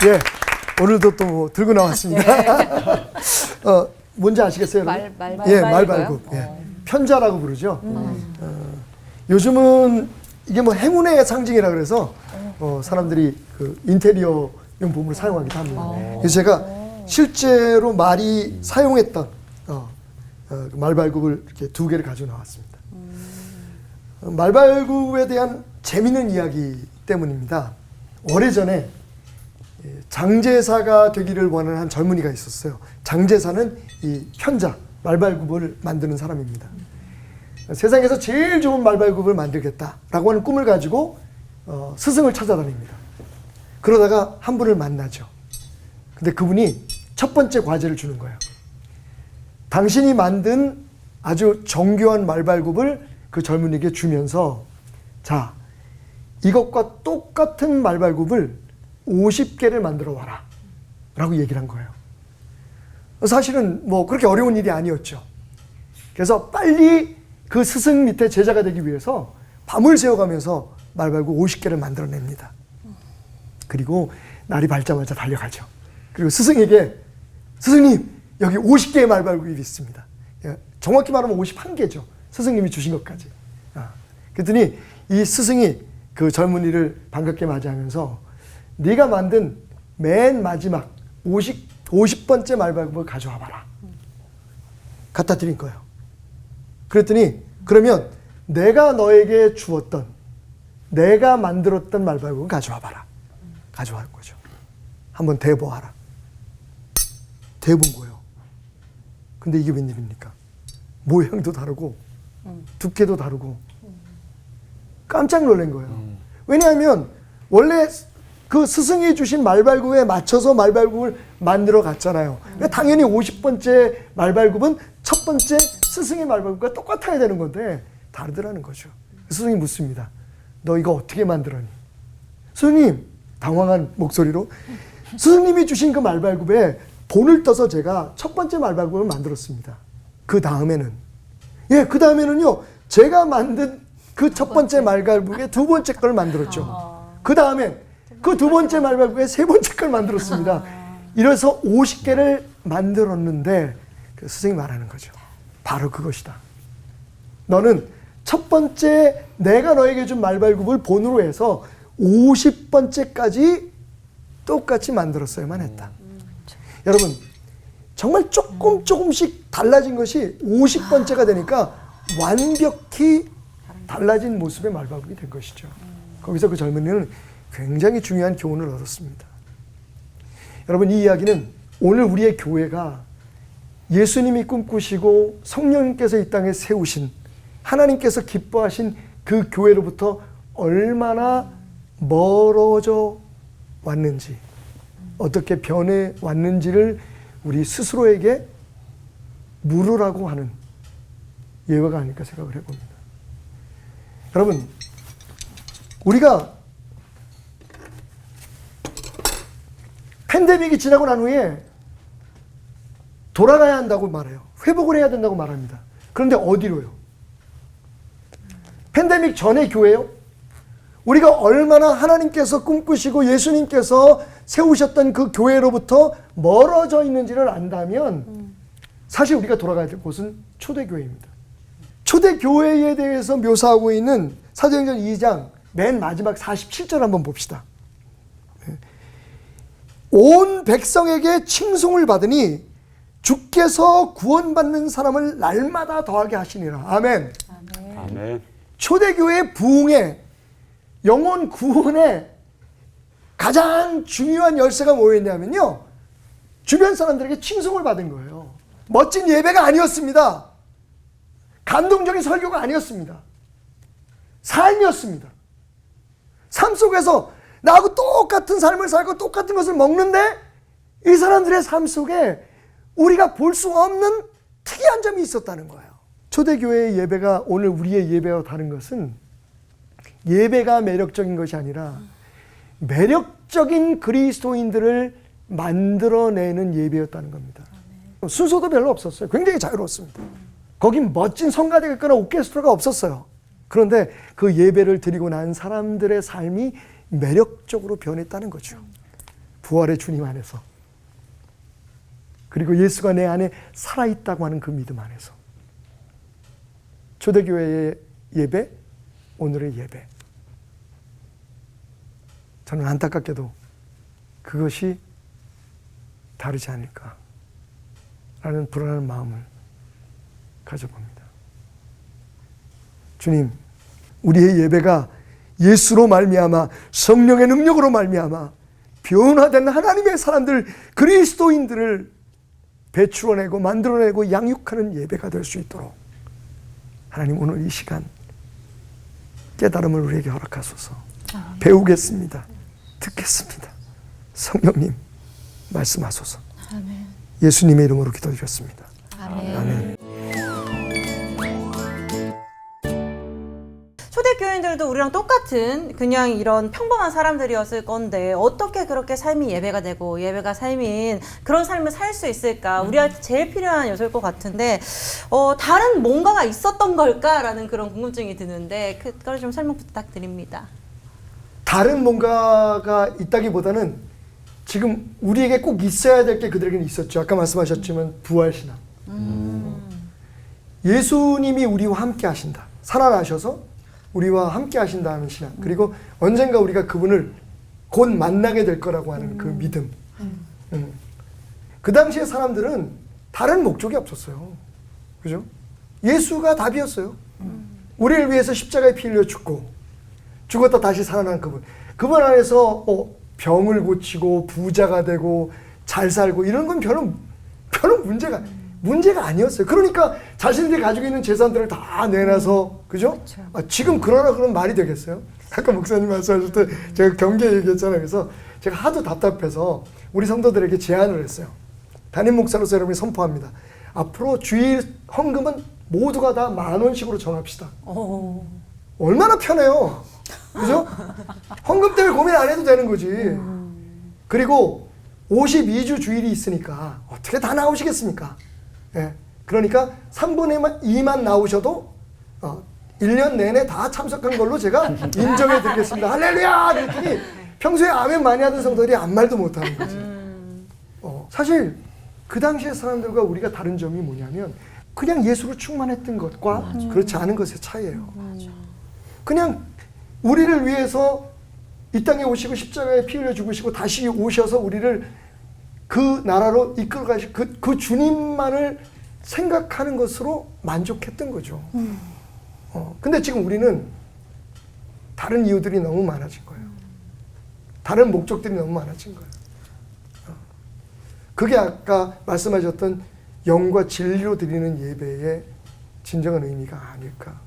예, 오늘도 또 들고 나왔습니다. 뭔지 아시겠어요? 예, 말발굽. 예. 편자라고 부르죠. 요즘은 이게 뭐 행운의 상징이라 그래서 사람들이 그 인테리어 용품으로 사용하기도 합니다. 그래서 제가 실제로 말이 사용했던 말발굽을 이렇게 2개를 가지고 나왔습니다. 말발굽에 대한 재미있는 이야기 때문입니다. 오래전에 장제사가 되기를 원하는 한 젊은이가 있었어요. 장제사는 이 편자, 말발굽을 만드는 사람입니다. 세상에서 제일 좋은 말발굽을 만들겠다라고 하는 꿈을 가지고 스승을 찾아다닙니다. 그러다가 한 분을 만나죠. 근데 그분이 첫 번째 과제를 주는 거예요. 당신이 만든 아주 정교한 말발굽을 그 젊은이에게 주면서, 자, 이것과 똑같은 말발굽을 50개를 만들어 와라 라고 얘기를 한 거예요. 사실은 뭐 그렇게 어려운 일이 아니었죠. 그래서 빨리 그 스승 밑에 제자가 되기 위해서 밤을 새워가면서 말발굽 50개를 만들어냅니다. 그리고 날이 밝자마자 달려가죠. 그리고 스승에게, 스승님, 여기 50개의 말발굽이 있습니다. 정확히 말하면 51개죠. 스승님이 주신 것까지. 그랬더니 이 스승이 그 젊은이를 반갑게 맞이하면서 네가 만든 맨 마지막 50번째 말발굽을 가져와 봐라. 갖다 드린 거예요. 그랬더니 그러면 내가 너에게 주었던, 내가 만들었던 말발굽을 가져와 봐라. 가져와 거죠. 한번 대보아라. 대본 거예요. 근데 이게 웬일입니까? 모양도 다르고 두께도 다르고 깜짝 놀란 거예요. 왜냐하면 원래 그 스승이 주신 말발굽에 맞춰서 말발굽을 만들어 갔잖아요. 그러니까 당연히 50번째 말발굽은 첫 번째 스승의 말발굽과 똑같아야 되는 건데 다르더라는 거죠. 스승이 묻습니다. 너 이거 어떻게 만들었니? 스승님, 당황한 목소리로, 스승님이 주신 그 말발굽에 본을 떠서 제가 첫 번째 말발굽을 만들었습니다. 그 다음에는요, 제가 만든 그 첫 번째 말발굽에 두 번째 걸 만들었죠. 그 다음에 그 두 번째 말발굽에 세 번째 걸 만들었습니다. 이래서 50개를 만들었는데 그 스승이 말하는 거죠. 바로 그것이다. 너는 첫 번째 내가 너에게 준 말발굽을 본으로 해서 50번째까지 똑같이 만들었어야만 했다. 여러분, 정말 조금씩 달라진 것이 50번째가 되니까 완벽히 달라진 모습의 말발굽이 된 것이죠. 거기서 그 젊은이는 굉장히 중요한 교훈을 얻었습니다. 여러분, 이 이야기는 오늘 우리의 교회가 예수님이 꿈꾸시고 성령님께서 이 땅에 세우신, 하나님께서 기뻐하신 그 교회로부터 얼마나 멀어져 왔는지, 어떻게 변해 왔는지를 우리 스스로에게 물으라고 하는 예화가 아닐까 생각을 해봅니다. 여러분, 우리가 팬데믹이 지나고 난 후에 돌아가야 한다고 말해요. 회복을 해야 된다고 말합니다. 그런데 어디로요? 팬데믹 전의 교회요? 우리가 얼마나 하나님께서 꿈꾸시고 예수님께서 세우셨던 그 교회로부터 멀어져 있는지를 안다면 사실 우리가 돌아가야 될 곳은 초대교회입니다. 초대교회에 대해서 묘사하고 있는 사도행전 2장 맨 마지막 47절 한번 봅시다. 온 백성에게 칭송을 받으니 주께서 구원받는 사람을 날마다 더하게 하시니라. 아멘. 아멘. 초대교회의 부흥에, 영혼 구원에 가장 중요한 열쇠가 뭐였냐면요, 주변 사람들에게 칭송을 받은 거예요. 멋진 예배가 아니었습니다. 감동적인 설교가 아니었습니다. 삶이었습니다. 삶 속에서 나하고 똑같은 삶을 살고 똑같은 것을 먹는데 이 사람들의 삶 속에 우리가 볼 수 없는 특이한 점이 있었다는 거예요. 초대교회의 예배가 오늘 우리의 예배와 다른 것은 예배가 매력적인 것이 아니라 매력적인 그리스도인들을 만들어내는 예배였다는 겁니다. 순서도 별로 없었어요. 굉장히 자유로웠습니다. 거긴 멋진 성가대가 있거나 오케스트라가 없었어요. 그런데 그 예배를 드리고 난 사람들의 삶이 매력적으로 변했다는 거죠. 부활의 주님 안에서, 그리고 예수가 내 안에 살아있다고 하는 그 믿음 안에서 초대교회의 예배, 오늘의 예배, 저는 안타깝게도 그것이 다르지 않을까라는 불안한 마음을 가져봅니다. 주님, 우리의 예배가 예수로 말미암아 성령의 능력으로 말미암아 변화된 하나님의 사람들, 그리스도인들을 배출해내고 만들어내고 양육하는 예배가 될 수 있도록 하나님 오늘 이 시간 깨달음을 우리에게 허락하소서. 배우겠습니다. 듣겠습니다. 성령님 말씀하소서. 아멘. 예수님의 이름으로 기도드렸습니다. 아멘. 아멘. 초대교인들도 우리랑 똑같은 그냥 이런 평범한 사람들이었을 건데 어떻게 그렇게 삶이 예배가 되고 예배가 삶인 그런 삶을 살 수 있을까? 우리한테 제일 필요한 요소일 것 같은데 다른 뭔가가 있었던 걸까라는 그런 궁금증이 드는데 그걸 좀 설명 부탁드립니다. 다른 뭔가가 있다기보다는 지금 우리에게 꼭 있어야 될 게 그들에게는 있었죠. 아까 말씀하셨지만 부활신앙. 예수님이 우리와 함께 하신다. 살아나셔서 우리와 함께 하신다는 신앙. 그리고 언젠가 우리가 그분을 곧 만나게 될 거라고 하는 그 믿음. 그 당시에 사람들은 다른 목적이 없었어요. 그죠? 예수가 답이었어요. 우리를 위해서 십자가에 피 흘려 죽고 죽었다 다시 살아난 그분. 그분 안에서 병을 고치고 부자가 되고 잘 살고 이런 건 별로 문제가 아니었어요. 그러니까 자신들이 가지고 있는 재산들을 다 내놔서, 그죠? 지금 그런 말이 되겠어요? 아까 목사님 말씀하실 때 제가 경계 얘기했잖아요. 그래서 제가 하도 답답해서 우리 성도들에게 제안을 했어요. 담임 목사로서 여러분이 선포합니다. 앞으로 주일 헌금은 모두가 다 10,000원씩으로 정합시다. 얼마나 편해요. 그죠? 헌금 때문에 고민 안 해도 되는 거지. 그리고 52주 주일이 있으니까 어떻게 다 나오시겠습니까? 예. 그러니까 3분의 2만 나오셔도 1년 내내 다 참석한 걸로 제가 인정해 드리겠습니다. 할렐루야! 그랬더니 평소에 아멘 많이 하던 성도들이 아무 말도 못 하는 거지. 사실 그 당시의 사람들과 우리가 다른 점이 뭐냐면 그냥 예수로 충만했던 것과 그렇지 않은 것의 차이예요. 그냥 우리를 위해서 이 땅에 오시고 십자가에 피 흘려 죽으시고 다시 오셔서 우리를 그 나라로 이끌어 가실 그 주님만을 생각하는 것으로 만족했던 거죠. 근데 지금 우리는 다른 이유들이 너무 많아진 거예요. 다른 목적들이 너무 많아진 거예요. 그게 아까 말씀하셨던 영과 진리로 드리는 예배의 진정한 의미가 아닐까.